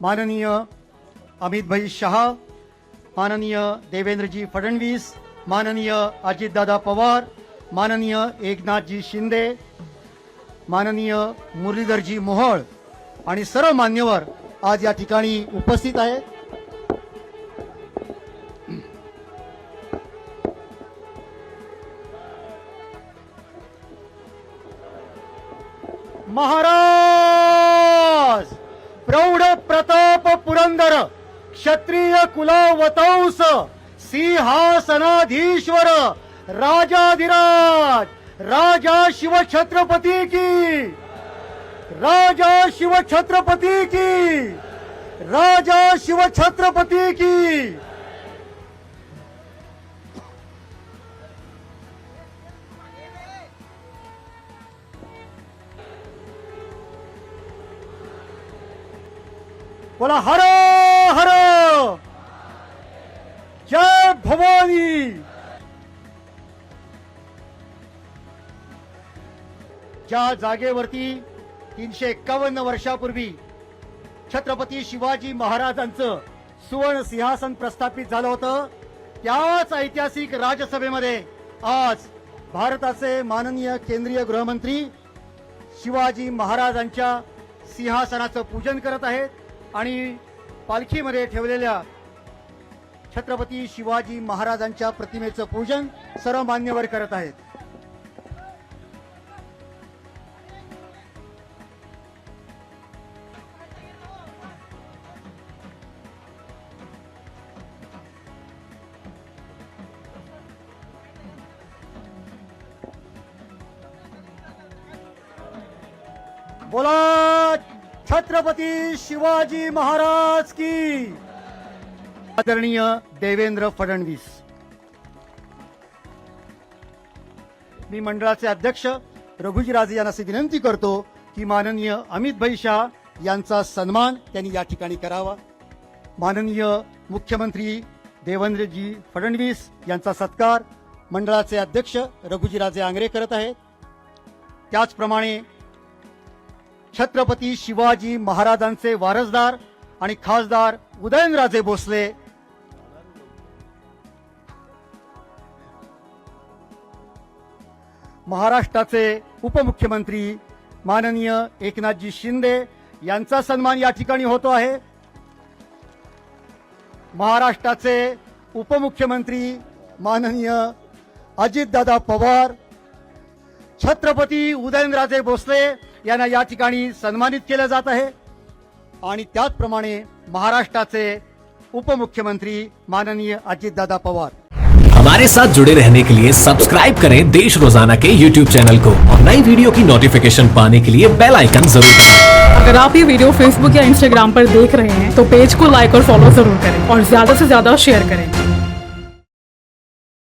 माननीय अमित भाई शहा, माननीय देवेंद्रजी फडणवीस, माननीय अजितदादा पवार, माननीय एकनाथजी शिंदे, माननीय मुरलीधरजी मोहोळ आणि सर्व मान्यवर आज या ठिकाणी उपस्थित आहेत. महाराज प्रौढ प्रताप पुरंदर क्षत्रिय कुलावतंस सिंहासनाधीश्वर राजाधिराज राजा शिवछत्रपती की, राजा शिवछत्रपती की, राजा शिवछत्रपती की. बोला हर हर जय भवानी. ज्या जागेवरती 351 वर्षापूर्वी छत्रपती शिवाजी महाराजांचं सुवर्ण सिंहासन प्रस्थापित झालं होतं, त्याच ऐतिहासिक राजसभेमध्ये आज भारताचे माननीय केंद्रीय गृहमंत्री शिवाजी महाराजांच्या सिंहासनाचं पूजन करत आहेत आणि पालखीमध्ये ठेवलेल्या छत्रपती शिवाजी महाराजांच्या प्रतिमेचं पूजन सर्व मान्यवर करत आहेत. बोला छत्रपती शिवाजी महाराज की. आदरणीय देवेंद्र फडणवीस. मी मंडळाचे अध्यक्ष रघुजीराजे यांना अशी विनंती करतो की माननीय अमित भाई शाह यांचा सन्मान त्यांनी या ठिकाणी करावा. माननीय मुख्यमंत्री देवेंद्रजी फडणवीस यांचा सत्कार मंडळाचे अध्यक्ष रघुजीराजे आंग्रे करत आहेत. त्याचप्रमाणे छत्रपती शिवाजी महाराजांचे वारसदार आणि खासदार उदयनराजे भोसले, महाराष्ट्राचे उपमुख्यमंत्री माननीय एकनाथजी शिंदे यांचा सन्मान या ठिकाणी होतो आहे. महाराष्ट्राचे उपमुख्यमंत्री माननीय अजितदादा पवार, छत्रपती उदयनराजे भोसले यांना या ठिकाणी सन्मानित केलं जात आहे. आणि त्याचप्रमाणे महाराष्ट्राचे उपमुख्यमंत्री माननीय अजितदादा पवार. हमारे साथ जुड़े रहने के लिए सब्सक्राइब करें देश रोजाना के YouTube चैनल को और नई वीडियो की नोटिफिकेशन पाने के लिए बेल आइकन जरूर दबाएं। अगर आप ये वीडियो Facebook या Instagram पर देख रहे हैं तो पेज को लाइक और फॉलो जरूर करें और ज्यादा से ज्यादा शेयर करें.